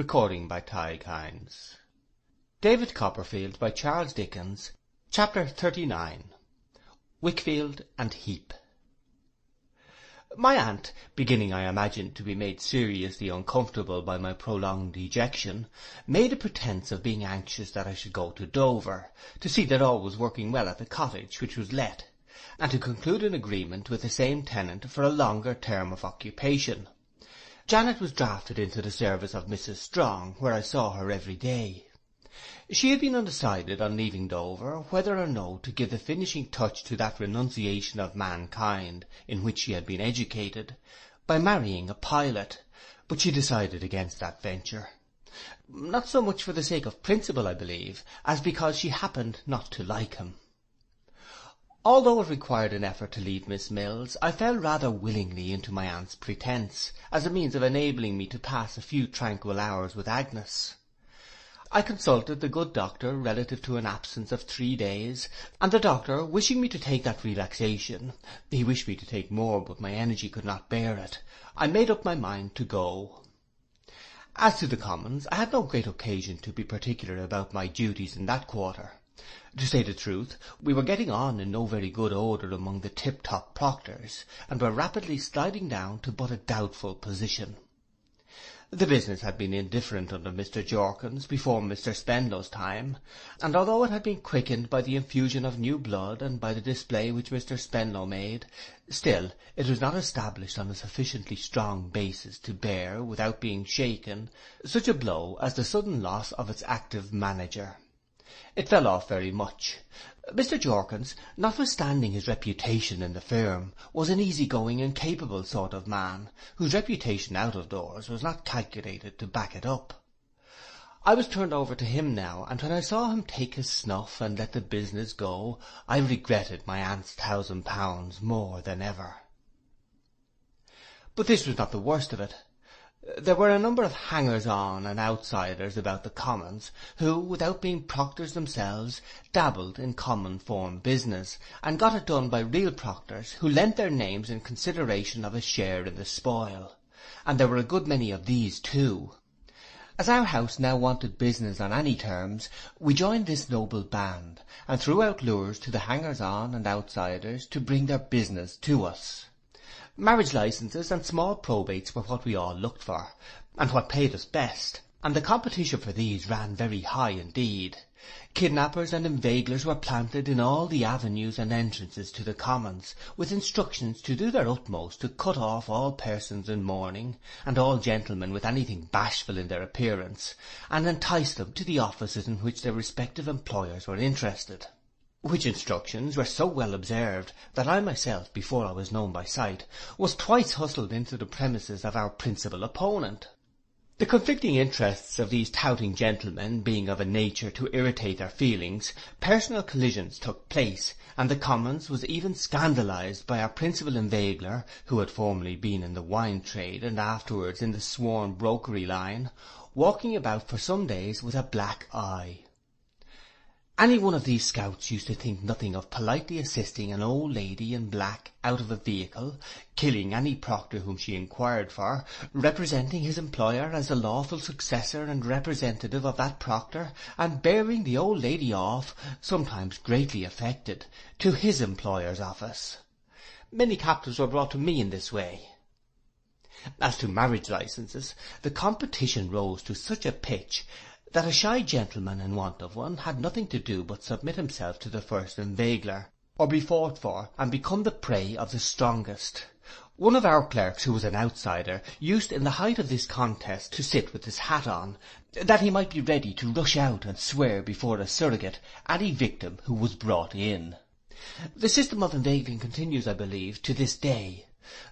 Recording by Ty Kynes. David Copperfield by Charles Dickens. Chapter 39. Wickfield and Heap. My aunt, beginning I imagined to be made seriously uncomfortable by my prolonged dejection, made a pretence of being anxious that I should go to Dover, to see that all was working well at the cottage which was let, and to conclude an agreement with the same tenant for a longer term of occupation. Janet was drafted into the service of Mrs. Strong, where I saw her every day. She had been undecided on leaving Dover whether or no to give the finishing touch to that renunciation of mankind in which she had been educated, by marrying a pilot, but she decided against that venture. Not so much for the sake of principle, I believe, as because she happened not to like him. Although it required an effort to leave Miss Mills, I fell rather willingly into my aunt's pretence, as a means of enabling me to pass a few tranquil hours with Agnes. I consulted the good doctor relative to an absence of 3 days, and the doctor, wishing me to take that relaxation, he wished me to take more, but my energy could not bear it, I made up my mind to go. As to the Commons, I had no great occasion to be particular about my duties in that quarter. To say the truth, we were getting on in no very good odour among the tip-top proctors, and were rapidly sliding down to but a doubtful position. The business had been indifferent under Mr. Jorkins before Mr. Spenlow's time, and although it had been quickened by the infusion of new blood and by the display which Mr. Spenlow made, still it was not established on a sufficiently strong basis to bear, without being shaken, such a blow as the sudden loss of its active manager. It fell off very much. Mr. Jorkins, notwithstanding his reputation in the firm, was an easy-going and capable sort of man, whose reputation out of doors was not calculated to back it up. I was turned over to him now, and when I saw him take his snuff and let the business go, I regretted my aunt's £1,000 more than ever. But this was not the worst of it. There were a number of hangers-on and outsiders about the Commons, who, without being proctors themselves, dabbled in common form business, and got it done by real proctors, who lent their names in consideration of a share in the spoil, and there were a good many of these too. As our house now wanted business on any terms, we joined this noble band, and threw out lures to the hangers-on and outsiders to bring their business to us. Marriage licenses and small probates were what we all looked for, and what paid us best, and the competition for these ran very high indeed. Kidnappers and inveiglers were planted in all the avenues and entrances to the Commons, with instructions to do their utmost to cut off all persons in mourning, and all gentlemen with anything bashful in their appearance, and entice them to the offices in which their respective employers were interested. Which instructions were so well observed that I myself, before I was known by sight, was twice hustled into the premises of our principal opponent. The conflicting interests of these touting gentlemen being of a nature to irritate their feelings, personal collisions took place, and the Commons was even scandalized by our principal inveigler, who had formerly been in the wine trade and afterwards in the sworn brokery line, walking about for some days with a black eye. Any one of these scouts used to think nothing of politely assisting an old lady in black out of a vehicle, killing any proctor whom she inquired for, representing his employer as the lawful successor and representative of that proctor, and bearing the old lady off, sometimes greatly affected, to his employer's office. Many captives were brought to me in this way. As to marriage licenses, the competition rose to such a pitch that a shy gentleman in want of one had nothing to do but submit himself to the first inveigler, or be fought for and become the prey of the strongest. One of our clerks, who was an outsider, used in the height of this contest to sit with his hat on, that he might be ready to rush out and swear before a surrogate any victim who was brought in. The system of inveigling continues, I believe, to this day.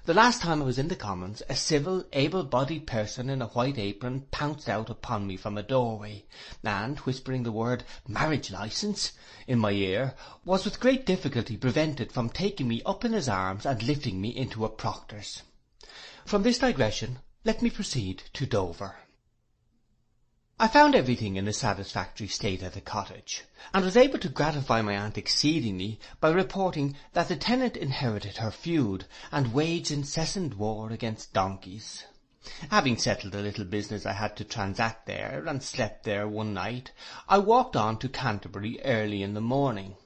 The last time I was in the Commons, a civil, able-bodied person in a white apron pounced out upon me from a doorway, and, whispering the word "marriage licence" in my ear, was with great difficulty prevented from taking me up in his arms and lifting me into a proctor's. From this digression, let me proceed to Dover. I found everything in a satisfactory state at the cottage, and was able to gratify my aunt exceedingly by reporting that the tenant inherited her feud, and waged incessant war against donkeys. Having settled the little business I had to transact there, and slept there one night, I walked on to Canterbury early in the morning.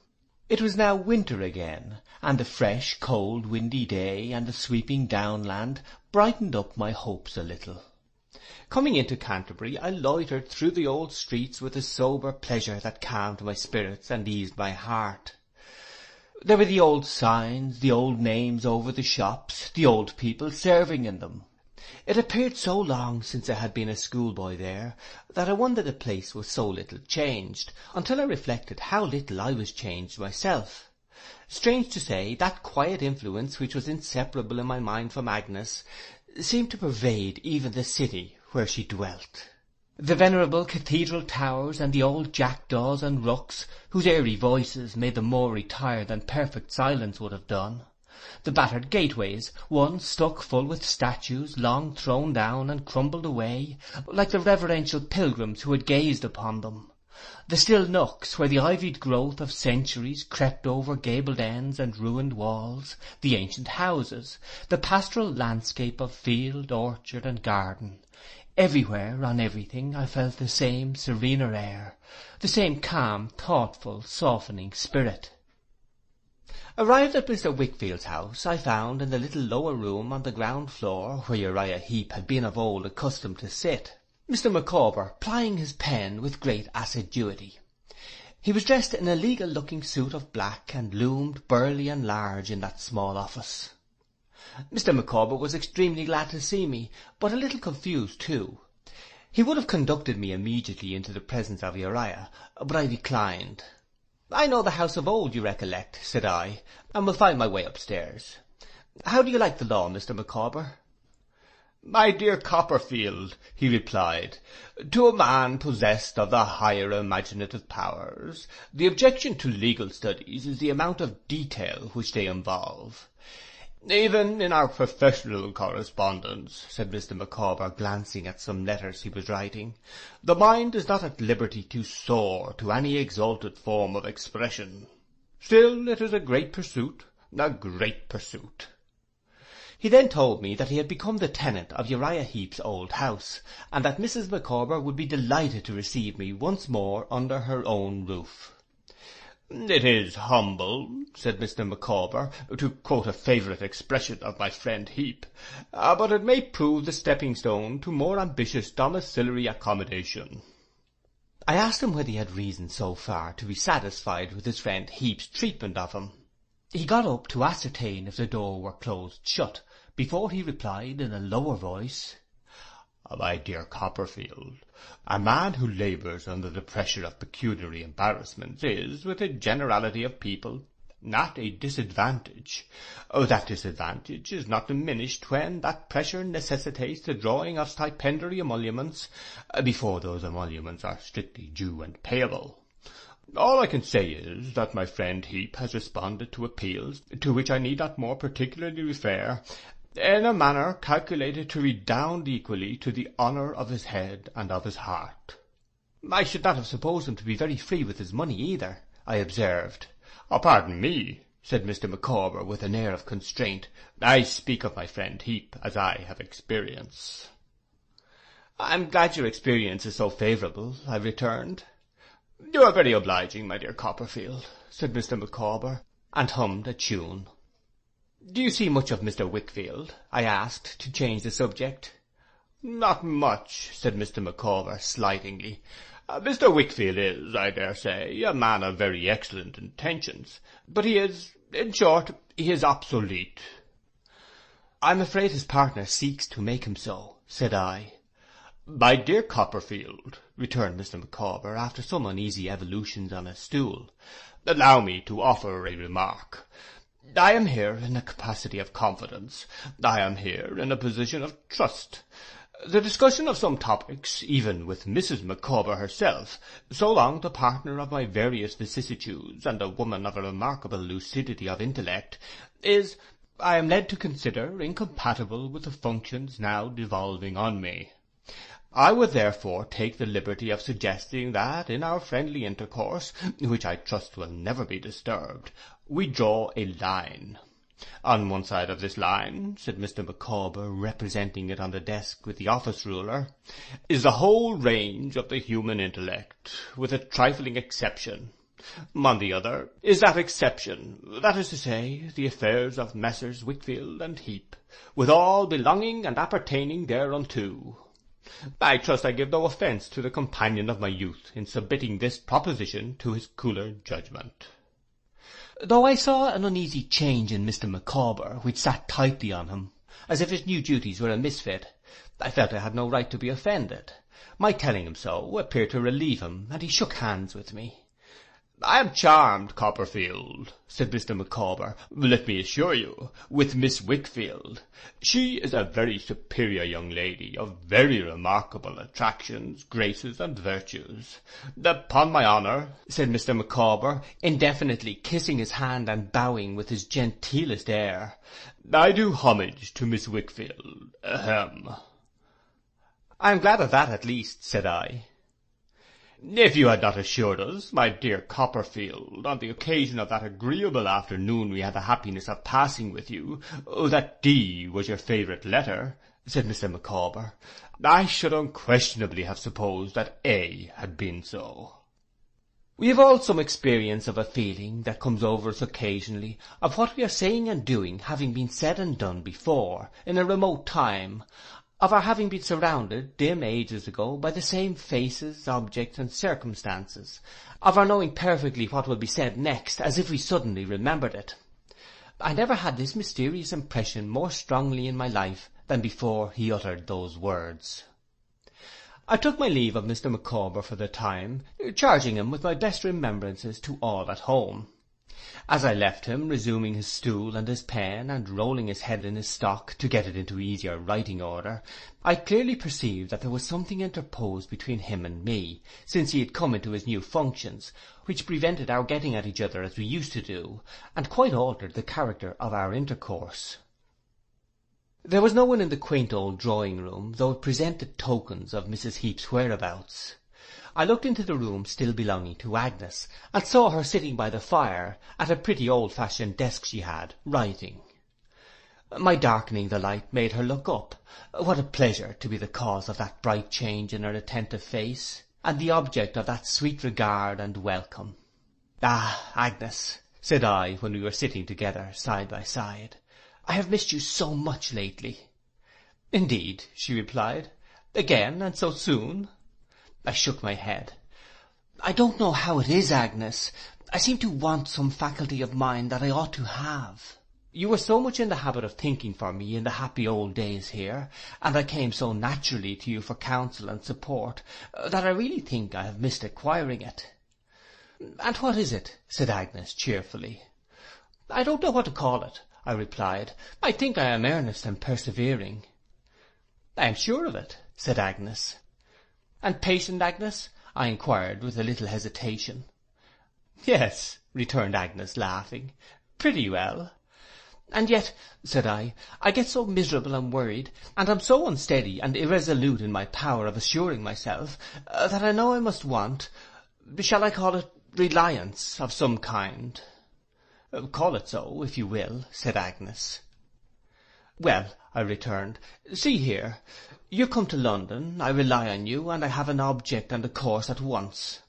It was now winter again, and the fresh, cold, windy day and the sweeping downland brightened up my hopes a little. Coming into Canterbury, I loitered through the old streets with a sober pleasure that calmed my spirits and eased my heart. There were the old signs, the old names over the shops, the old people serving in them. It appeared so long since I had been a schoolboy there, that I wondered the place was so little changed, until I reflected how little I was changed myself. Strange to say, that quiet influence which was inseparable in my mind from Agnes seemed to pervade even the city where she dwelt. The venerable cathedral towers and the old jackdaws and rooks, whose airy voices made them more retired than perfect silence would have done. The battered gateways, one stuck full with statues, long thrown down and crumbled away, like the reverential pilgrims who had gazed upon them. The still nooks, where the ivied growth of centuries crept over gabled ends and ruined walls, the ancient houses, the pastoral landscape of field, orchard, and garden. Everywhere, on everything, I felt the same serener air, the same calm, thoughtful, softening spirit. Arrived at Mr. Wickfield's house, I found in the little lower room on the ground floor, where Uriah Heep had been of old accustomed to sit, Mr. Micawber plying his pen with great assiduity. He was dressed in a legal-looking suit of black, and loomed burly and large in that small office. Mr. Micawber was extremely glad to see me, but a little confused too. He would have conducted me immediately into the presence of Uriah, but I declined. "I know the house of old, you recollect," said I, "and will find my way upstairs. How do you like the law, Mr. Micawber?" "My dear Copperfield," he replied, "to a man possessed of the higher imaginative powers, the objection to legal studies is the amount of detail which they involve. Even in our professional correspondence," said Mr. Micawber, glancing at some letters he was writing, "the mind is not at liberty to soar to any exalted form of expression. Still, it is a great pursuit, a great pursuit." He then told me that he had become the tenant of Uriah Heep's old house, and that Mrs. Micawber would be delighted to receive me once more under her own roof. "It is humble," said Mr. Micawber, to quote a favourite expression of my friend Heep, "but it may prove the stepping-stone to more ambitious domiciliary accommodation." I asked him whether he had reason so far to be satisfied with his friend Heep's treatment of him. He got up to ascertain if the door were closed shut, before he replied in a lower voice, "My dear Copperfield, a man who labours under the pressure of pecuniary embarrassments is, with a generality of people, at a disadvantage. That disadvantage is not diminished when that pressure necessitates the drawing of stipendiary emoluments, before those emoluments are strictly due and payable. All I can say is, that my friend Heep has responded to appeals, to which I need not more particularly refer, in a manner calculated to redound equally to the honour of his head and of his heart." "I should not have supposed him to be very free with his money either," I observed. "Pardon me," said Mr. Micawber, with an air of constraint. "I speak of my friend Heep as I have experience." "I am glad your experience is so favourable," I returned. "You are very obliging, my dear Copperfield," said Mr. Micawber, and hummed a tune. "Do you see much of Mr. Wickfield?" I asked, to change the subject. "Not much," said Mr. Micawber, slightingly. "Mr. Wickfield is, I dare say, a man of very excellent intentions, but he is, in short, he is obsolete." "I'm afraid his partner seeks to make him so," said I. "My dear Copperfield," returned Mr. Micawber, after some uneasy evolutions on his stool, "allow me to offer a remark. I am here in a capacity of confidence. I am here in a position of trust. The discussion of some topics, even with Mrs. Micawber herself, so long the partner of my various vicissitudes, and a woman of a remarkable lucidity of intellect, is, I am led to consider, incompatible with the functions now devolving on me. I would therefore take the liberty of suggesting that in our friendly intercourse, which I trust will never be disturbed, we draw a line. On one side of this line, said Mr. Micawber, representing it on the desk with the office ruler, is the whole range of the human intellect, with a trifling exception. On the other is that exception, that is to say, the affairs of Messrs. Wickfield and Heep, with all belonging and appertaining thereunto. I trust I give no offence to the companion of my youth in submitting this proposition to his cooler judgment. Though I saw an uneasy change in Mr. Micawber, which sat tightly on him, as if his new duties were a misfit, I felt I had no right to be offended. My telling him so appeared to relieve him, and he shook hands with me. I am charmed, Copperfield, said Mr. Micawber, let me assure you, with Miss Wickfield. She is a very superior young lady, of very remarkable attractions, graces, and virtues. Upon my honour, said Mr. Micawber, indefinitely kissing his hand and bowing with his genteelest air, I do homage to Miss Wickfield. Ahem. I am glad of that, at least, said I. If you had not assured us, my dear Copperfield, on the occasion of that agreeable afternoon we had the happiness of passing with you, that D was your favourite letter, said Mr. Micawber, I should unquestionably have supposed that A had been so. We have all some experience of a feeling that comes over us occasionally of what we are saying and doing having been said and done before, in a remote time, of our having been surrounded, dim ages ago, by the same faces, objects, and circumstances, of our knowing perfectly what will be said next, as if we suddenly remembered it. I never had this mysterious impression more strongly in my life than before he uttered those words. I took my leave of Mr. Micawber for the time, charging him with my best remembrances to all at home. As I left him, resuming his stool and his pen, and rolling his head in his stock to get it into easier writing order, I clearly perceived that there was something interposed between him and me, since he had come into his new functions, which prevented our getting at each other as we used to do, and quite altered the character of our intercourse. There was no one in the quaint old drawing-room, though it presented tokens of Mrs. Heep's whereabouts. I looked into the room still belonging to Agnes, and saw her sitting by the fire, at a pretty old-fashioned desk she had, writing. My darkening the light made her look up. What a pleasure to be the cause of that bright change in her attentive face, and the object of that sweet regard and welcome. Ah, Agnes, said I, when we were sitting together, side by side, I have missed you so much lately. Indeed, she replied. Again, and so soon? I shook my head. I don't know how it is, Agnes. I seem to want some faculty of mind that I ought to have. You were so much in the habit of thinking for me in the happy old days here, and I came so naturally to you for counsel and support, that I really think I have missed acquiring it. And what is it? Said Agnes cheerfully. I don't know what to call it, I replied. I think I am earnest and persevering. I am sure of it, said Agnes. And patient, Agnes? I inquired with a little hesitation. Yes, returned Agnes, laughing, pretty well. And yet, said I get so miserable and worried, and am so unsteady and irresolute in my power of assuring myself, that I know I must want, shall I call it reliance of some kind? Call it so, if you will, said Agnes. Well, I returned, see here, you come to London, I rely on you, and I have an object and a course at once.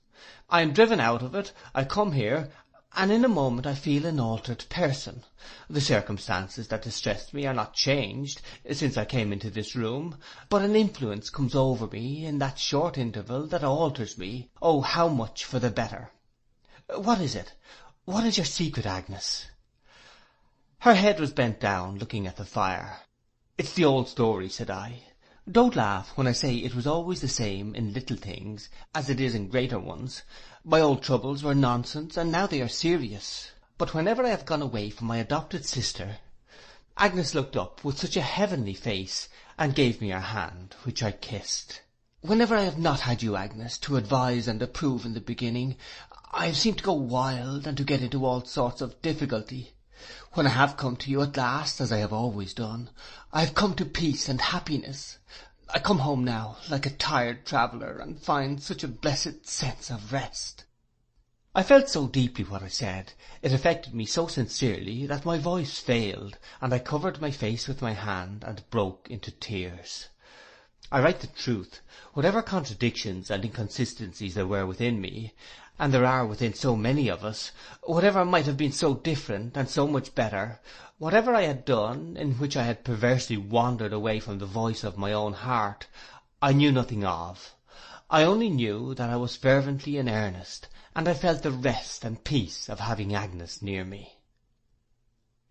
I am driven out of it, I come here, and in a moment I feel an altered person. The circumstances that distressed me are not changed, since I came into this room, but an influence comes over me in that short interval that alters me, oh, how much for the better. What is it? What is your secret, Agnes? Her head was bent down, looking at the fire. It's the old story, said I. Don't laugh when I say it was always the same in little things, as it is in greater ones. My old troubles were nonsense, and now they are serious. But whenever I have gone away from my adopted sister— Agnes looked up with such a heavenly face, and gave me her hand, which I kissed. Whenever I have not had you, Agnes, to advise and approve in the beginning, I have seemed to go wild, and to get into all sorts of difficulty. When I have come to you at last, as I have always done, I have come to peace and happiness. I come home now, like a tired traveller, and find such a blessed sense of rest. I felt so deeply what I said, it affected me so sincerely, that my voice failed, and I covered my face with my hand, and broke into tears. I write the truth, whatever contradictions and inconsistencies there were within me, and there are within so many of us, whatever might have been so different and so much better, whatever I had done, in which I had perversely wandered away from the voice of my own heart, I knew nothing of. I only knew that I was fervently in earnest, and I felt the rest and peace of having Agnes near me.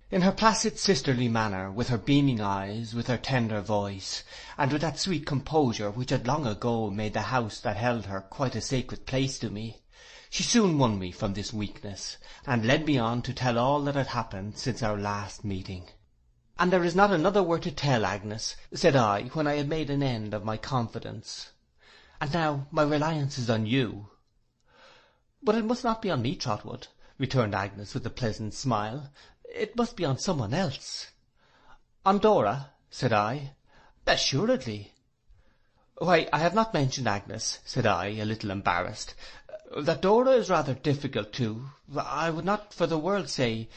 In her placid sisterly manner, with her beaming eyes, with her tender voice, and with that sweet composure which had long ago made the house that held her quite a sacred place to me, she soon won me from this weakness, and led me on to tell all that had happened since our last meeting. "And there is not another word to tell, Agnes," said I, when I had made an end of my confidence. "And now my reliance is on you." "But it must not be on me, Trotwood," returned Agnes with a pleasant smile. "It must be on some one else." "On Dora?" said I. "Assuredly." "Why, I have not mentioned, Agnes," said I, a little embarrassed, "that Dora is rather difficult I would not for the world say,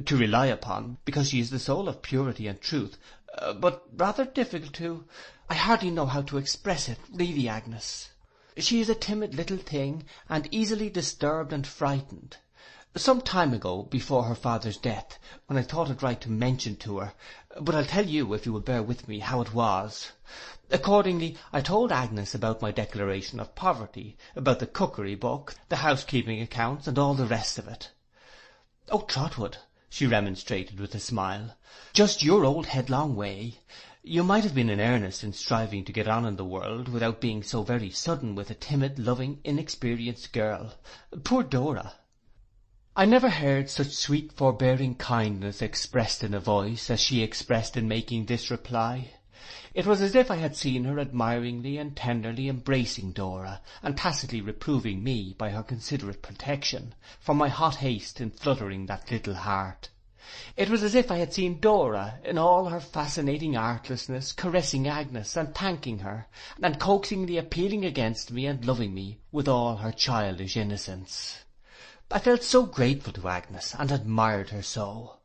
to rely upon, because she is the soul of purity and truth, but rather difficult I hardly know how to express it, really, Agnes. She is a timid little thing, and easily disturbed and frightened. Some time ago, before her father's death, when I thought it right to mention to her, but I'll tell you, if you will bear with me, how it was. Accordingly, I told Agnes about my declaration of poverty, about the cookery book, the housekeeping accounts, and all the rest of it. Oh, Trotwood," she remonstrated with a smile, "just your old headlong way. You might have been in earnest in striving to get on in the world, without being so very sudden with a timid, loving, inexperienced girl. Poor Dora!" I never heard such sweet forbearing kindness expressed in a voice as she expressed in making this reply. It was as if I had seen her admiringly and tenderly embracing Dora, and tacitly reproving me, by her considerate protection, for my hot haste in fluttering that little heart. It was as if I had seen Dora, in all her fascinating artlessness, caressing Agnes, and thanking her, and coaxingly appealing against me, and loving me with all her childish innocence. I felt so grateful to Agnes, and admired her so.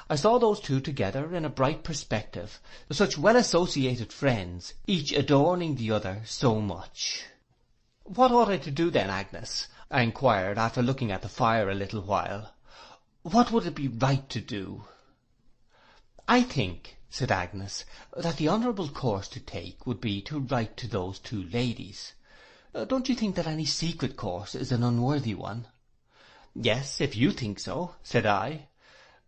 I saw those two together in a bright perspective, such well-associated friends, each adorning the other so much. "What ought I to do then, Agnes?" I inquired, after looking at the fire a little while. "What would it be right to do?" "I think," said Agnes, "that the honourable course to take would be to write to those two ladies. Don't you think that any secret course is an unworthy one?" "Yes, if you think so," said I.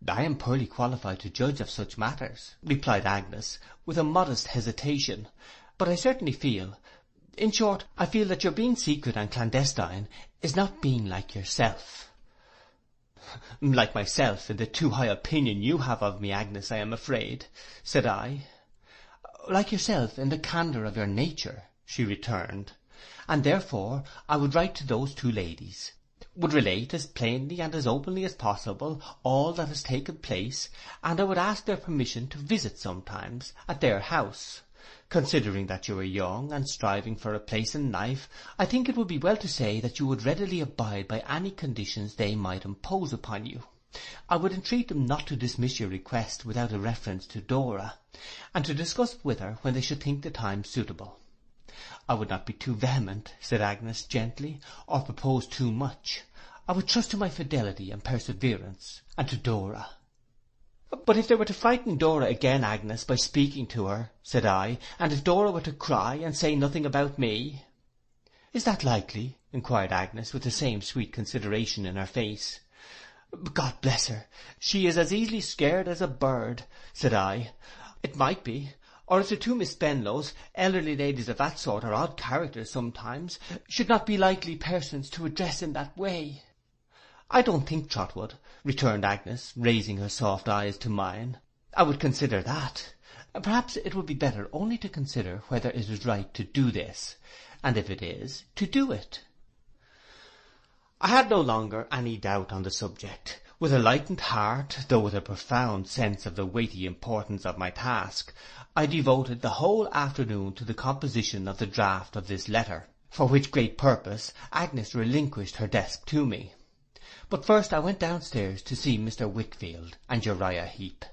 "I am poorly qualified to judge of such matters," replied Agnes, with a modest hesitation, "but I certainly feel, in short, I feel that your being secret and clandestine is not being like yourself." "Like myself in the too high opinion you have of me, Agnes, I am afraid," said I. "Like yourself in the candour of your nature," she returned, "and therefore I would write to those two ladies, would relate as plainly and as openly as possible all that has taken place, and I would ask their permission to visit sometimes at their house. Considering that you are young, and striving for a place in life, I think it would be well to say that you would readily abide by any conditions they might impose upon you. I would entreat them not to dismiss your request without a reference to Dora, and to discuss with her when they should think the time suitable. I would not be too vehement," said Agnes gently, "or propose too much. I would trust to my fidelity and perseverance, and to Dora." "But if they were to frighten Dora again, Agnes, by speaking to her," said I, "and if Dora were to cry, and say nothing about me?" "Is that likely?" inquired Agnes, with the same sweet consideration in her face. "God bless her, she is as easily scared as a bird," said I. "It might be, or if the two Miss Spenlows, elderly ladies of that sort are odd characters sometimes, should not be likely persons to address in that way." "I don't think, Trotwood," returned Agnes, raising her soft eyes to mine, "I would consider that. Perhaps it would be better only to consider whether it is right to do this, and if it is, to do it." I had no longer any doubt on the subject. With a lightened heart, though with a profound sense of the weighty importance of my task, I devoted the whole afternoon to the composition of the draught of this letter, for which great purpose Agnes relinquished her desk to me. But first I went downstairs to see Mr. Wickfield and Uriah Heep.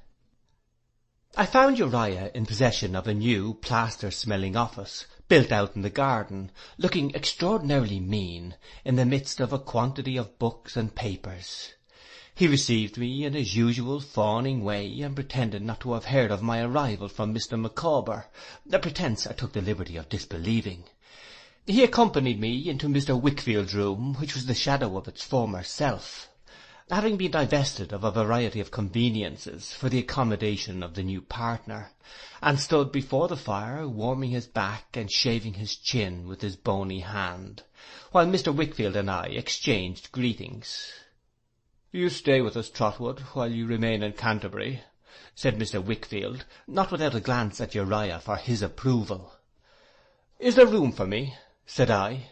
I found Uriah in possession of a new plaster-smelling office, built out in the garden, looking extraordinarily mean, in the midst of a quantity of books and papers. He received me in his usual fawning way, and pretended not to have heard of my arrival from Mr. Micawber, a pretence I took the liberty of disbelieving. He accompanied me into Mr. Wickfield's room, which was the shadow of its former self. Having been divested of a variety of conveniences for the accommodation of the new partner, and stood before the fire warming his back and shaving his chin with his bony hand, while Mr. Wickfield and I exchanged greetings. "You stay with us, Trotwood, while you remain in Canterbury," said Mr. Wickfield, not without a glance at Uriah for his approval. "Is there room for me?" said I.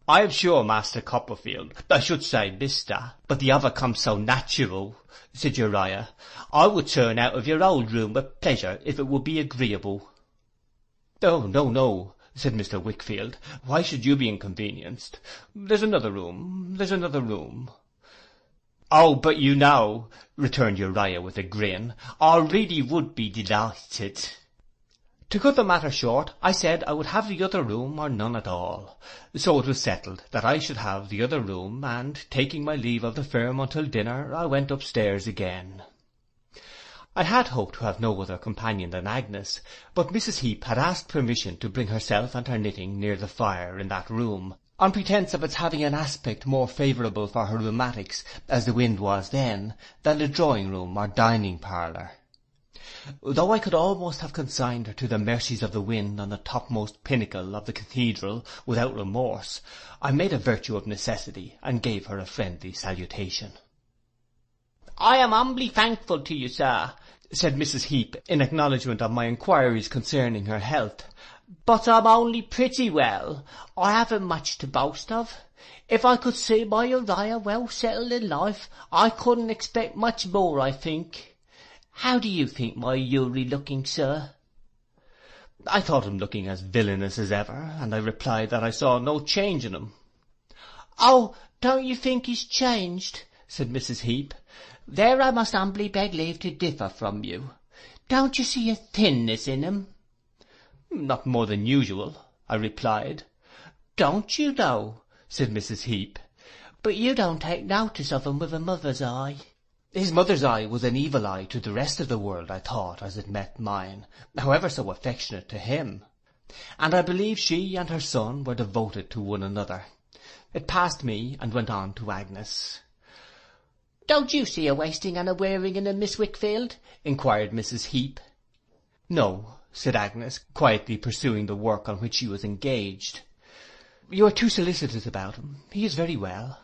"I am sure, Master Copperfield, I should say Mister, but the other comes so natural," said Uriah. "I would turn out of your old room with pleasure, if it would be agreeable." "Oh, no," said Mr. Wickfield. "Why should you be inconvenienced? There's another room. "Oh, but you know," returned Uriah with a grin, "I really would be delighted." To cut the matter short, I said I would have the other room or none at all. So it was settled that I should have the other room, and, taking my leave of the firm until dinner, I went upstairs again. I had hoped to have no other companion than Agnes, but Mrs. Heep had asked permission to bring herself and her knitting near the fire in that room, on pretence of its having an aspect more favourable for her rheumatics, as the wind was then, than the drawing-room or dining-parlour. Though I could almost have consigned her to the mercies of the wind on the topmost pinnacle of the cathedral without remorse, I made a virtue of necessity, and gave her a friendly salutation. "I am humbly thankful to you, sir," said Mrs. Heep, in acknowledgment of my inquiries concerning her health, "but I'm only pretty well. I haven't much to boast of. If I could see my Uriah well settled in life, I couldn't expect much more, I think. How do you think my Uri looking, sir?" I thought him looking as villainous as ever, and I replied that I saw no change in him. "Oh, don't you think he's changed?" said Mrs. Heep. "There I must humbly beg leave to differ from you. Don't you see a thinness in him?" "Not more than usual," I replied. "Don't you, though?" said Mrs. Heep. "But you don't take notice of him with a mother's eye." His mother's eye was an evil eye to the rest of the world, I thought, as it met mine, however so affectionate to him, and I believe she and her son were devoted to one another. It passed me, and went on to Agnes. "Don't you see a wasting and a wearing in him, Miss Wickfield?" inquired Mrs. Heep. "No," said Agnes, quietly pursuing the work on which she was engaged. "You are too solicitous about him. He is very well."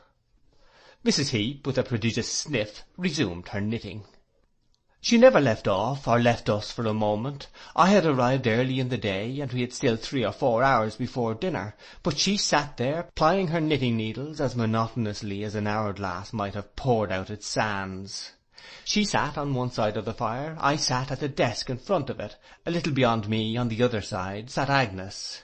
Mrs. Heep, with a prodigious sniff, resumed her knitting. She never left off, or left us for a moment. I had arrived early in the day, and we had still 3 or 4 hours before dinner, but she sat there, plying her knitting needles as monotonously as an hourglass might have poured out its sands. She sat on one side of the fire, I sat at the desk in front of it, a little beyond me, on the other side, sat Agnes.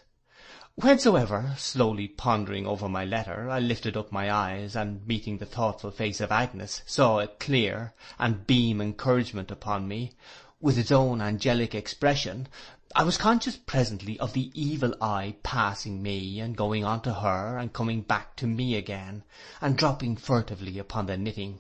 Whensoever, slowly pondering over my letter, I lifted up my eyes, and, meeting the thoughtful face of Agnes, saw it clear, and beam encouragement upon me, with its own angelic expression, I was conscious presently of the evil eye passing me, and going on to her, and coming back to me again, and dropping furtively upon the knitting.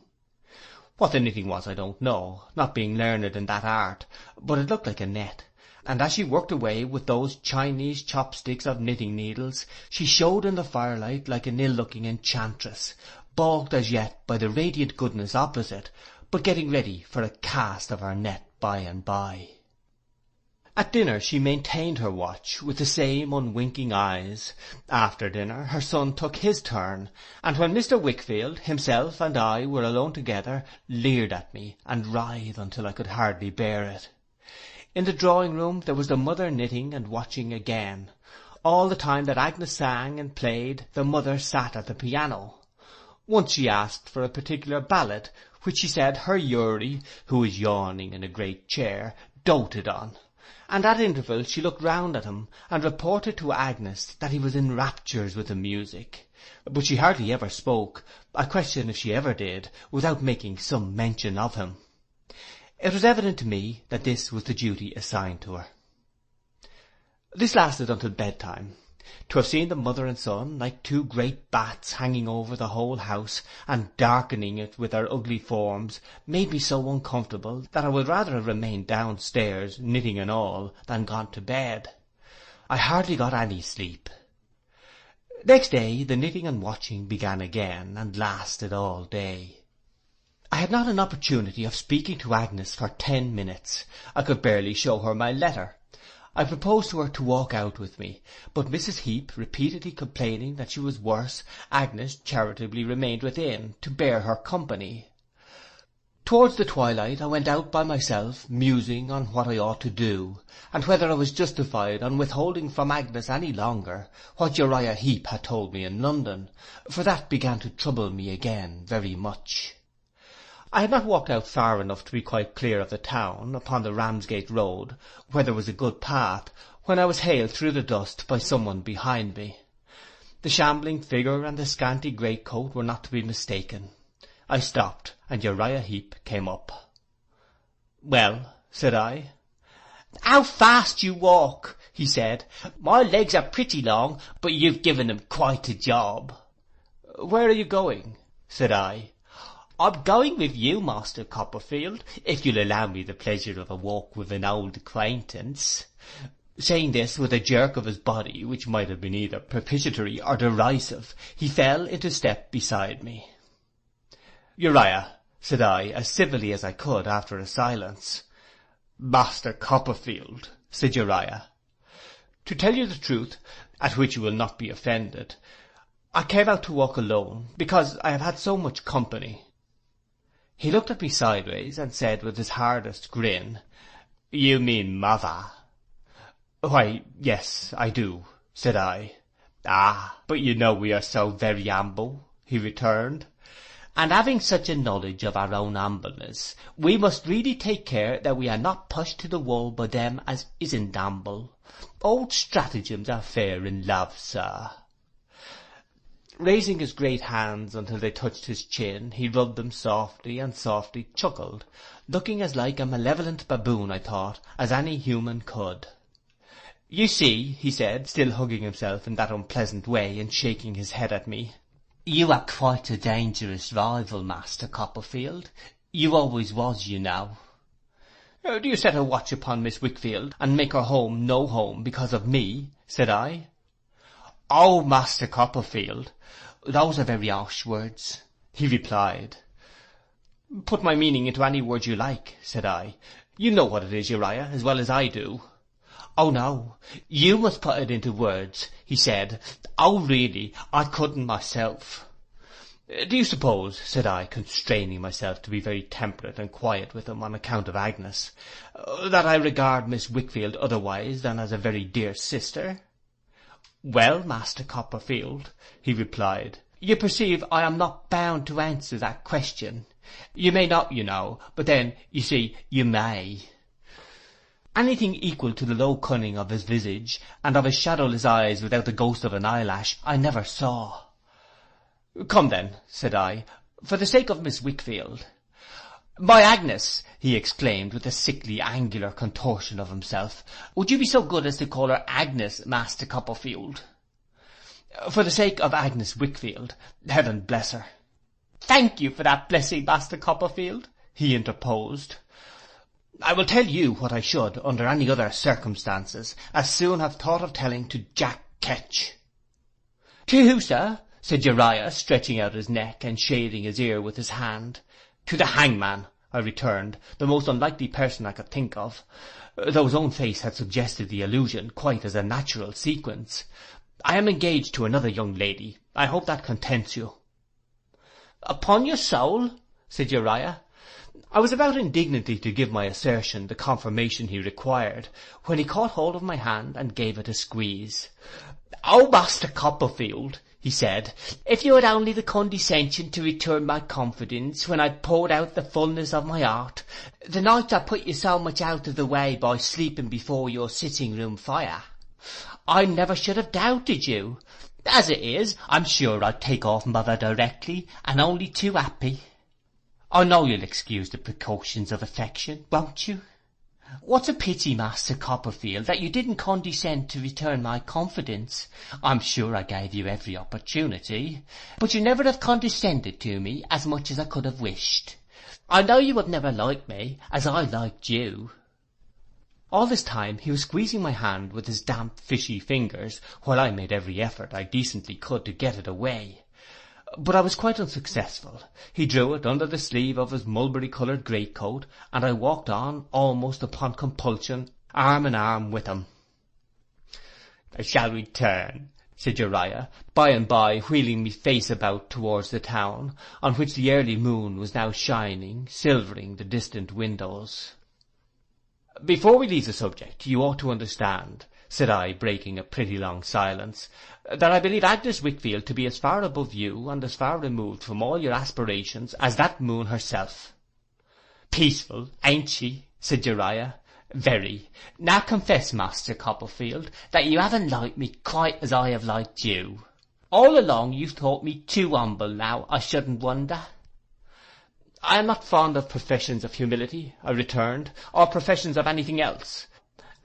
What the knitting was I don't know, not being learned in that art, but it looked like a net, and as she worked away with those Chinese chopsticks of knitting needles, she showed in the firelight like an ill-looking enchantress, balked as yet by the radiant goodness opposite, but getting ready for a cast of her net by and by. At dinner she maintained her watch, with the same unwinking eyes. After dinner her son took his turn, and when Mr. Wickfield, himself, and I were alone together, leered at me, and writhed until I could hardly bear it. In the drawing-room there was the mother knitting and watching again. All the time that Agnes sang and played, the mother sat at the piano. Once she asked for a particular ballad, which she said her Uri, who was yawning in a great chair, doted on, and at intervals she looked round at him, and reported to Agnes that he was in raptures with the music. but she hardly ever spoke. I question if she ever did, without making some mention of him. It was evident to me that this was the duty assigned to her. This lasted until bedtime. To have seen the mother and son, like two great bats, hanging over the whole house, and darkening it with their ugly forms, made me so uncomfortable that I would rather have remained downstairs, knitting and all, than gone to bed. I hardly got any sleep. Next day the knitting and watching began again, and lasted all day. I had not an opportunity of speaking to Agnes for 10 minutes. I could barely show her my letter. I proposed to her to walk out with me, but Mrs. Heep repeatedly complaining that she was worse, Agnes charitably remained within, to bear her company. Towards the twilight I went out by myself, musing on what I ought to do, and whether I was justified on withholding from Agnes any longer what Uriah Heep had told me in London, for that began to trouble me again very much. I had not walked out far enough to be quite clear of the town, upon the Ramsgate road, where there was a good path, when I was hailed through the dust by someone behind me. The shambling figure and the scanty greatcoat were not to be mistaken. I stopped, and Uriah Heep came up. "Well," said I. "How fast you walk," he said. "My legs are pretty long, but you've given them quite a job." "Where are you going?" said I. "I'm going with you, Master Copperfield, if you'll allow me the pleasure of a walk with an old acquaintance." Saying this with a jerk of his body, which might have been either propitiatory or derisive, he fell into step beside me. "Uriah," said I, as civilly as I could after a silence. "Master Copperfield," said Uriah, "to tell you the truth, at which you will not be offended, I came out to walk alone, because I have had so much company." He looked at me sideways, and said with his hardest grin, "You mean mother?" "Why, yes, I do," said I. "Ah, but you know we are so very humble," he returned, "and having such a knowledge of our own humbleness, we must really take care that we are not pushed to the wall by them as isn't humble. Old stratagems are fair in love, sir." Raising his great hands until they touched his chin, he rubbed them softly, and softly chuckled, looking as like a malevolent baboon, I thought, as any human could. "You see," he said, still hugging himself in that unpleasant way, and shaking his head at me, "you are quite a dangerous rival, Master Copperfield. You always was, you know." "Do you set a watch upon Miss Wickfield, and make her home no home because of me?" said I. "Oh, Master Copperfield, those are very harsh words," he replied. "Put my meaning into any words you like," said I. "You know what it is, Uriah, as well as I do." "Oh, no, you must put it into words," he said. "Oh, really, I couldn't myself." "Do you suppose," said I, constraining myself to be very temperate and quiet with him on account of Agnes, "that I regard Miss Wickfield otherwise than as a very dear sister?" "Well, Master Copperfield," he replied, "you perceive I am not bound to answer that question. You may not, you know, but then, you see, you may." Anything equal to the low cunning of his visage, and of his shadowless eyes without the ghost of an eyelash, I never saw. "Come then," said I, "for the sake of Miss Wickfield." "My Agnes," he exclaimed with a sickly angular contortion of himself, "would you be so good as to call her Agnes, Master Copperfield?" "For the sake of Agnes Wickfield, heaven bless her." "Thank you for that blessing, Master Copperfield," he interposed. "I will tell you what I should, under any other circumstances, as soon have thought of telling to Jack Ketch." "To who, sir?" said Uriah, stretching out his neck, and shading his ear with his hand. "To the hangman," I returned, the most unlikely person I could think of, though his own face had suggested the allusion quite as a natural sequence. "I am engaged to another young lady. I hope that contents you." "Upon your soul?" said Uriah. I was about indignantly to give my assertion the confirmation he required, when he caught hold of my hand and gave it a squeeze. "Oh, Master Copperfield," he said, "if you had only the condescension to return my confidence when I poured out the fullness of my heart, the night I put you so much out of the way by sleeping before your sitting room fire, I never should have doubted you. As it is, I'm sure I'd take off mother directly, and only too happy. I know you'll excuse the precautions of affection, won't you? What's a pity, Master Copperfield, that you didn't condescend to return my confidence. I'm sure I gave you every opportunity, but you never have condescended to me as much as I could have wished. I know you have never liked me as I liked you. All this time he was squeezing my hand with his damp, fishy fingers, while I made every effort I decently could to get it away. But I was quite unsuccessful. He drew it under the sleeve of his mulberry-coloured greatcoat, and I walked on, almost upon compulsion, arm in arm with him. "I shall return," said Uriah, by and by wheeling me face about towards the town, on which the early moon was now shining, silvering the distant windows. "Before we leave the subject, you ought to understand," said I, breaking a pretty long silence, "that I believe Agnes Wickfield to be as far above you and as far removed from all your aspirations as that moon herself." "Peaceful, ain't she?" said Uriah. "Very. Now confess, Master Copperfield, that you haven't liked me quite as I have liked you. All along you've thought me too humble now, I shouldn't wonder." "I am not fond of professions of humility," I returned, "or professions of anything else."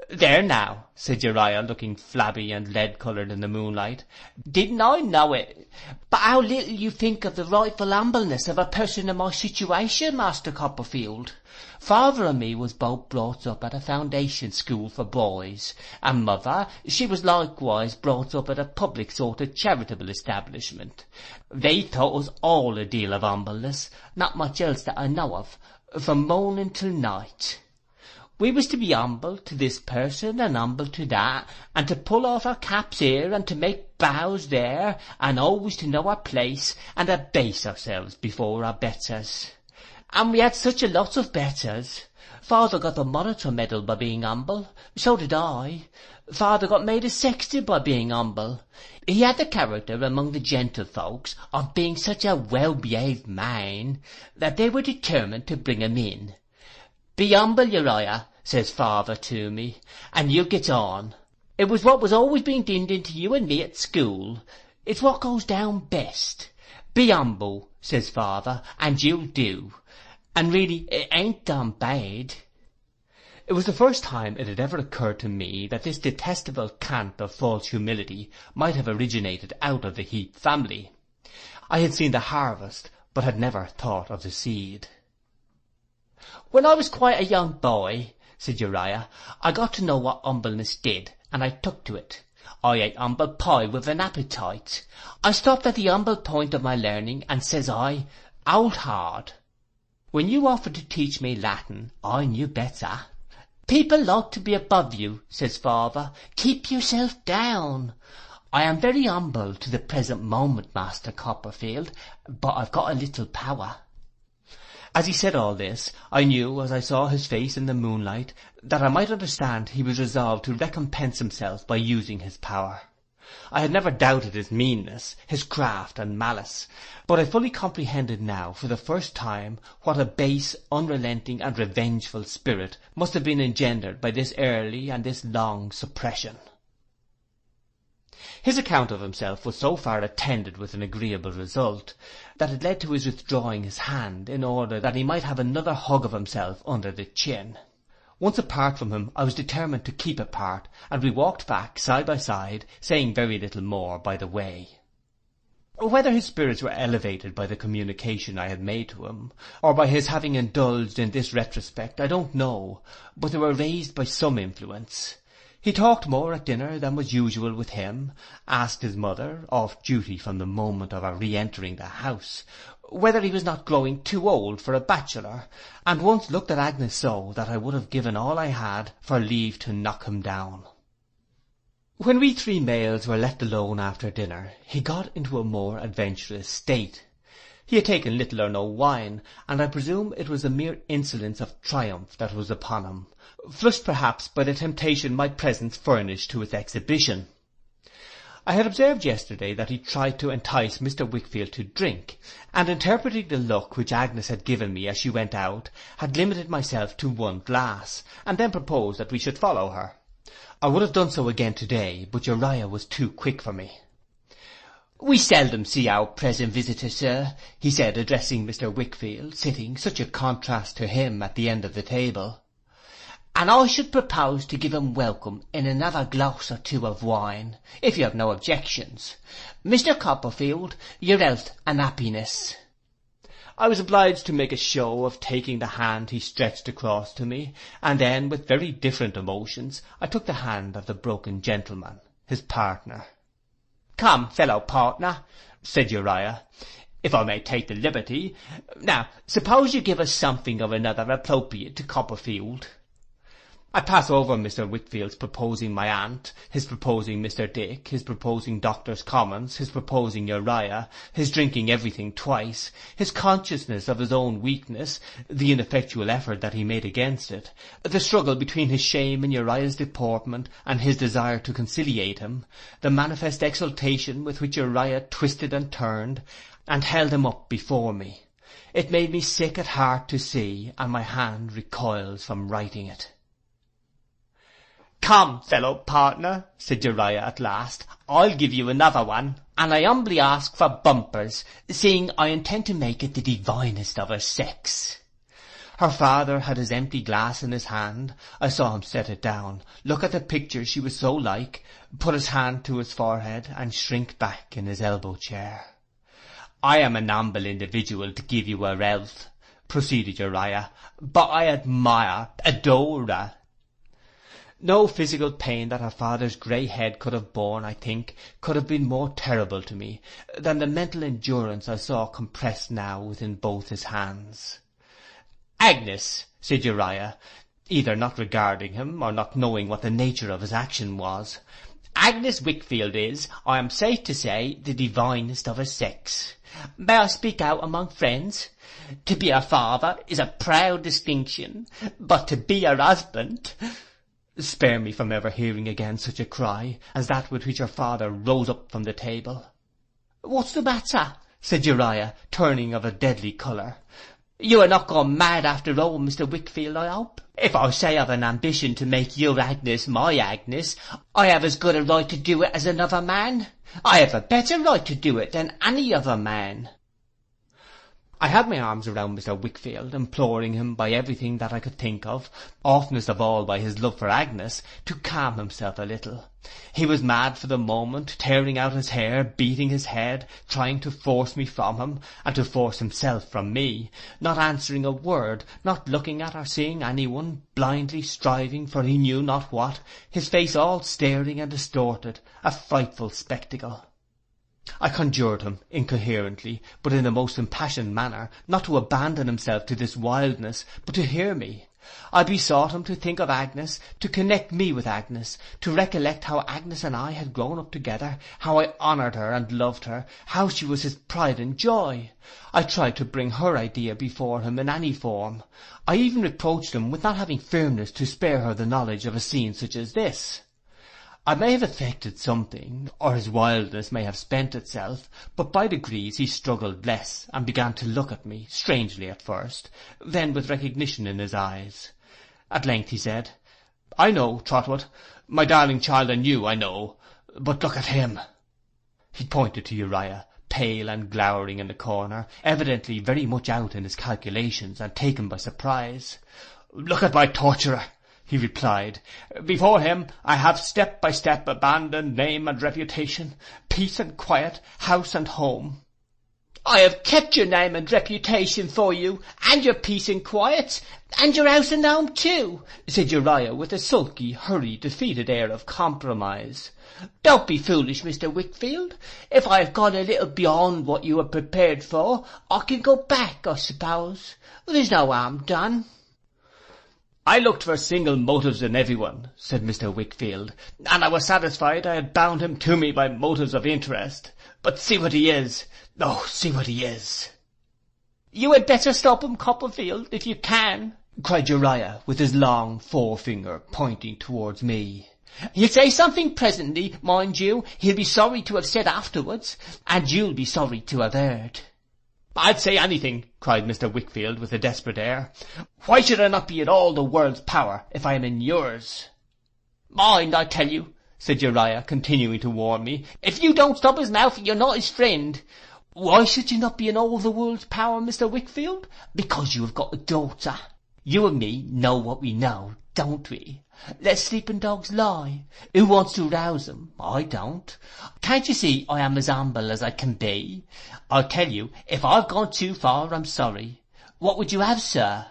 "There now," said Uriah, looking flabby and lead-coloured in the moonlight, "didn't I know it? But how little you think of the rightful humbleness of a person in my situation, Master Copperfield. Father and me was both brought up at a foundation school for boys, and mother, she was likewise brought up at a public sort of charitable establishment. They taught us all a deal of humbleness, not much else that I know of, from morning till night. We was to be humble to this person and humble to that, and to pull off our caps here and to make bows there, and always to know our place and abase ourselves before our betters. And we had such a lot of betters. Father got the monitor medal by being humble, so did I. Father got made a sexton by being humble. He had the character among the gentlefolks of being such a well-behaved man that they were determined to bring him in. 'Be humble, Uriah,' says father to me, 'and you'll get on.' It was what was always being dinned into you and me at school. It's what goes down best. 'Be humble,' says father, 'and you'll do.' And really it ain't gone bad." It was the first time it had ever occurred to me that this detestable cant of false humility might have originated out of the Heap family. I had seen the harvest, but had never thought of the seed. "When I was quite a young boy," said Uriah, "I got to know what humbleness did, and I took to it. I ate humble pie with an appetite. I stopped at the humble point of my learning, and says I, 'Hold hard.' When you offered to teach me Latin, I knew better. 'People like to be above you,' says father. 'Keep yourself down.' I am very humble to the present moment, Master Copperfield, but I've got a little power." As he said all this, I knew, as I saw his face in the moonlight, that I might understand he was resolved to recompense himself by using his power. I had never doubted his meanness, his craft and malice, but I fully comprehended now, for the first time, what a base, unrelenting, and revengeful spirit must have been engendered by this early and this long suppression. His account of himself was so far attended with an agreeable result, that it led to his withdrawing his hand, in order that he might have another hug of himself under the chin. Once apart from him, I was determined to keep apart, and we walked back side by side, saying very little more by the way. Whether his spirits were elevated by the communication I had made to him, or by his having indulged in this retrospect, I don't know, but they were raised by some influence. He talked more at dinner than was usual with him, asked his mother, off duty from the moment of our re-entering the house, whether he was not growing too old for a bachelor, and once looked at Agnes so that I would have given all I had for leave to knock him down. When we three males were left alone after dinner, he got into a more adventurous state. He had taken little or no wine, and I presume it was the mere insolence of triumph that was upon him, flushed perhaps by the temptation my presence furnished to its exhibition. I had observed yesterday that he tried to entice Mr. Wickfield to drink, and interpreting the look which Agnes had given me as she went out, had limited myself to one glass, and then proposed that we should follow her. I would have done so again to-day, but Uriah was too quick for me. We seldom see our present visitor, sir, he said, addressing Mr. Wickfield, sitting such a contrast to him at the end of the table, and I should propose to give him welcome in another glass or two of wine, if you have no objections. Mr. Copperfield, your health and happiness. I was obliged to make a show of taking the hand he stretched across to me, and then, with very different emotions, I took the hand of the broken gentleman, his partner. "Come, fellow partner," said Uriah, "if I may take the liberty. Now, suppose you give us something or another appropriate to Copperfield." I pass over Mr. Wickfield's proposing my aunt, his proposing Mr. Dick, his proposing Doctors' Commons, his proposing Uriah, his drinking everything twice, his consciousness of his own weakness, the ineffectual effort that he made against it, the struggle between his shame in Uriah's deportment and his desire to conciliate him, the manifest exultation with which Uriah twisted and turned, and held him up before me. It made me sick at heart to see, and my hand recoils from writing it. "Come, fellow partner," said Uriah at last, "I'll give you another one, and I humbly ask for bumpers, seeing I intend to make it the divinest of her sex." Her father had his empty glass in his hand. I saw him set it down, look at the picture she was so like, put his hand to his forehead, and shrink back in his elbow-chair. "I am an humble individual to give you her health," proceeded Uriah, "but I admire, adore her." No physical pain that her father's grey head could have borne, I think, could have been more terrible to me than the mental endurance I saw compressed now within both his hands. "Agnes," said Uriah, either not regarding him, or not knowing what the nature of his action was, "Agnes Wickfield is, I am safe to say, the divinest of her sex. May I speak out among friends? To be her father is a proud distinction, but to be her husband—" Spare me from ever hearing again such a cry as that with which her father rose up from the table. "What's the matter?" said Uriah, turning of a deadly colour. "You are not gone mad after all, Mr. Wickfield, I hope. If I say I've an ambition to make your Agnes my Agnes, I have as good a right to do it as another man. I have a better right to do it than any other man." I had my arms around Mr. Wickfield, imploring him by everything that I could think of, oftenest of all by his love for Agnes, to calm himself a little. He was mad for the moment, tearing out his hair, beating his head, trying to force me from him, and to force himself from me, not answering a word, not looking at or seeing anyone, blindly striving for he knew not what, his face all staring and distorted, a frightful spectacle. I conjured him, incoherently, but in the most impassioned manner, not to abandon himself to this wildness, but to hear me. I besought him to think of Agnes, to connect me with Agnes, to recollect how Agnes and I had grown up together, how I honoured her and loved her, how she was his pride and joy. I tried to bring her idea before him in any form. I even reproached him with not having firmness to spare her the knowledge of a scene such as this. I may have effected something, or his wildness may have spent itself, but by degrees he struggled less, and began to look at me, strangely at first, then with recognition in his eyes. At length he said, "I know, Trotwood, my darling child, and you, I know, but look at him." He pointed to Uriah, pale and glowering in the corner, evidently very much out in his calculations, and taken by surprise. "Look at my torturer," he replied. "Before him I have step by step abandoned name and reputation, peace and quiet, house and home." "I have kept your name and reputation for you, and your peace and quiet, and your house and home too," said Uriah with a sulky, hurried, defeated air of compromise. "Don't be foolish, Mr. Wickfield. If I have gone a little beyond what you are prepared for, I can go back, I suppose. There's no harm done." "I looked for single motives in everyone," said Mr. Wickfield, "and I was satisfied I had bound him to me by motives of interest. But see what he is. Oh, see what he is." "You had better stop him, Copperfield, if you can," cried Uriah, with his long forefinger pointing towards me. "He'll say something presently, mind you, he'll be sorry to have said afterwards, and you'll be sorry to have heard." "I'd say anything," cried Mr. Wickfield with a desperate air. "Why should I not be in all the world's power if I am in yours?" "Mind, I tell you," said Uriah, continuing to warn me. If you don't stop his mouth, you're not his friend. Why should you not be in all the world's power, Mr. Wickfield? Because you have got a daughter. You and me know what we know, don't we? Let sleeping dogs lie. Who wants to rouse them? I don't. Can't you see I am as humble as I can be? I'll tell you, if I've gone too far, I'm sorry. What would you have, sir?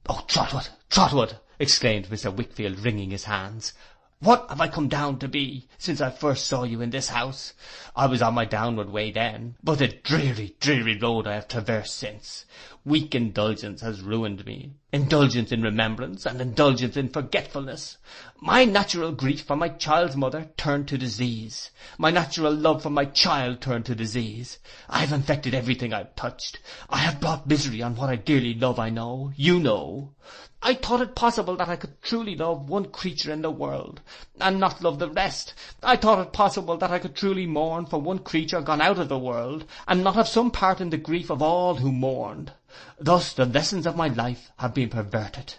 Oh, Trotwood, Trotwood, exclaimed Mr. Wickfield, wringing his hands. What have I come down to be since I first saw you in this house? I was on my downward way then, but the dreary, dreary road I have traversed since. Weak indulgence has ruined me. Indulgence in remembrance and indulgence in forgetfulness. My natural grief for my child's mother turned to disease. My natural love for my child turned to disease. I have infected everything I've touched. I have brought misery on what I dearly love, I know. You know. I thought it possible that I could truly love one creature in the world, and not love the rest. I thought it possible that I could truly mourn for one creature gone out of the world, and not have some part in the grief of all who mourned. Thus the lessons of my life have been perverted.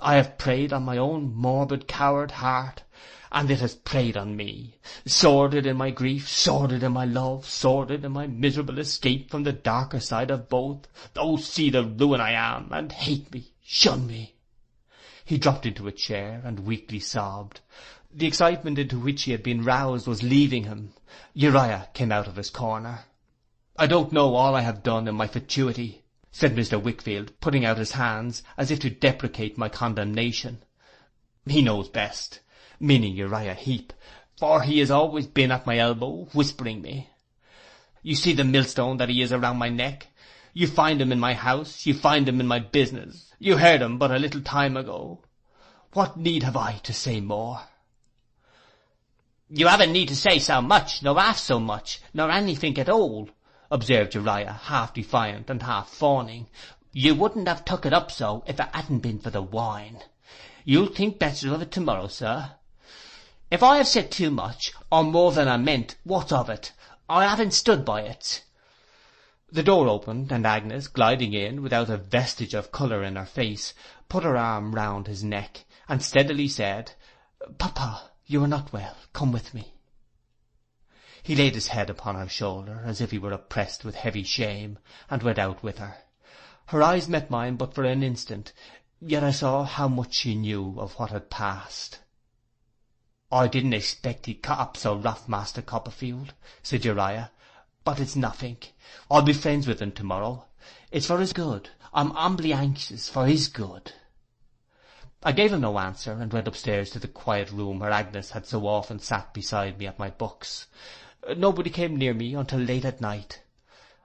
I have preyed on my own morbid, coward heart, and it has preyed on me. Sordid in my grief, sordid in my love, sordid in my miserable escape from the darker side of both. Oh, see the ruin I am, and hate me, shun me. He dropped into a chair and weakly sobbed. The excitement into which he had been roused was leaving him. Uriah came out of his corner. I don't know all I have done in my fatuity, said Mr. Wickfield, putting out his hands as if to deprecate my condemnation. He knows best, meaning Uriah Heep, for he has always been at my elbow, whispering me. You see the millstone that he is around my neck? You find him in my house, you find him in my business. You heard him but a little time ago. What need have I to say more? You haven't need to say so much, nor half so much, nor anything at all, observed Uriah, half defiant and half fawning. You wouldn't have took it up so if it hadn't been for the wine. You'll think better of it tomorrow, sir. If I have said too much, or more than I meant, what of it? I haven't stood by it. The door opened, and Agnes, gliding in, without a vestige of colour in her face, put her arm round his neck, and steadily said, Papa, you are not well. Come with me. He laid his head upon her shoulder, as if he were oppressed with heavy shame, and went out with her. Her eyes met mine but for an instant, yet I saw how much she knew of what had passed. I didn't expect he'd cut up so rough, Master Copperfield, said Uriah, but it's nothing. I'll be friends with him tomorrow. It's for his good. I'm humbly anxious for his good. I gave him no answer, and went upstairs to the quiet room where Agnes had so often sat beside me at my books. Nobody came near me until late at night.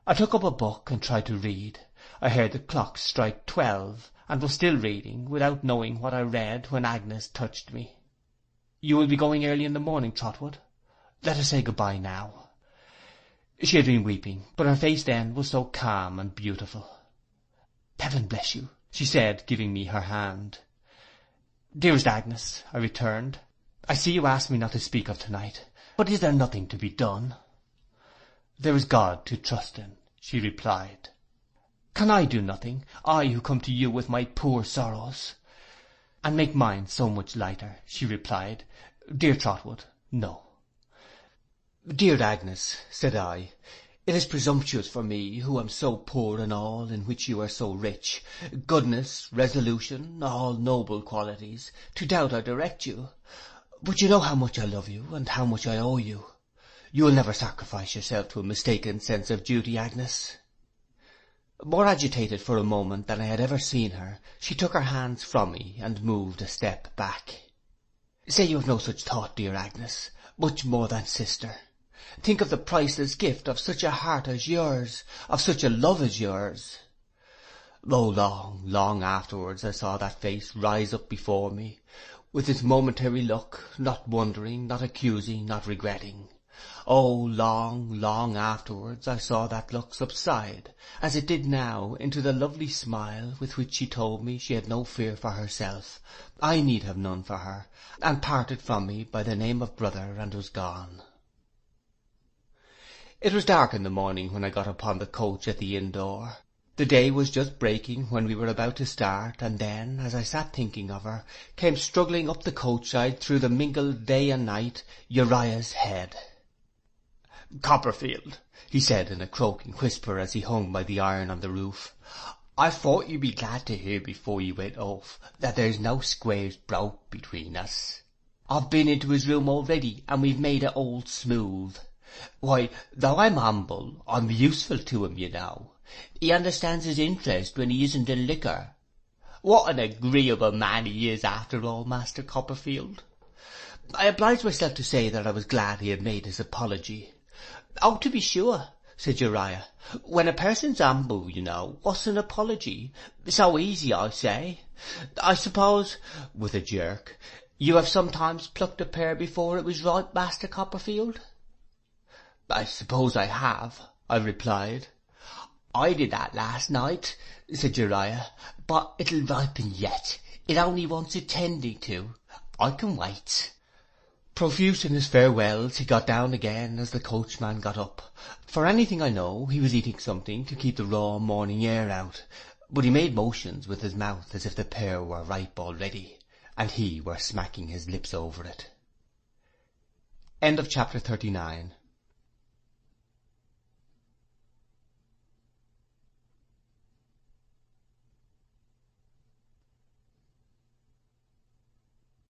I took up a book and tried to read. I heard the clock strike 12, and was still reading, without knowing what I read, when Agnes touched me. You will be going early in the morning, Trotwood. Let us say good-bye now. She had been weeping, but her face then was so calm and beautiful. Heaven bless you, she said, giving me her hand. Dearest Agnes, I returned, I see you ask me not to speak of tonight, but is there nothing to be done? There is God to trust in, she replied. Can I do nothing, I who come to you with my poor sorrows? And make mine so much lighter, she replied. Dear Trotwood, no. Dear Agnes, said I, it is presumptuous for me, who am so poor in all in which you are so rich, goodness, resolution, all noble qualities, to doubt or direct you. But you know how much I love you, and how much I owe you. You will never sacrifice yourself to a mistaken sense of duty, Agnes. More agitated for a moment than I had ever seen her, she took her hands from me, and moved a step back. Say you have no such thought, dear Agnes, much more than sister. Think of the priceless gift of such a heart as yours, of such a love as yours. Oh, long, long afterwards I saw that face rise up before me, with its momentary look, not wondering, not accusing, not regretting. Oh, long, long afterwards I saw that look subside, as it did now, into the lovely smile with which she told me she had no fear for herself, I need have none for her, and parted from me by the name of brother, and was gone. It was dark in the morning when I got upon the coach at the inn door. The day was just breaking when we were about to start, and then, as I sat thinking of her, came struggling up the coach-side through the mingled day and night Uriah's head. "Copperfield," he said in a croaking whisper as he hung by the iron on the roof, "I thought you'd be glad to hear before you went off that there's no squares broke between us. I've been into his room already, and we've made it all smooth. Why, though I'm humble, I'm useful to him, you know. He understands his interest when he isn't in liquor. What an agreeable man he is after all, Master Copperfield." I obliged myself to say that I was glad he had made his apology. "Oh, to be sure," said Uriah. "When a person's humble, you know, what's an apology? So easy, I say. I suppose," with a jerk, "you have sometimes plucked a pear before it was ripe, Master Copperfield?" "I suppose I have," I replied. "I did that last night," said Uriah, "but it'll ripen yet. It only wants attending to. I can wait." Profuse in his farewells, he got down again as the coachman got up. For anything I know, he was eating something to keep the raw morning air out, but he made motions with his mouth as if the pear were ripe already, and he were smacking his lips over it. End of chapter 39.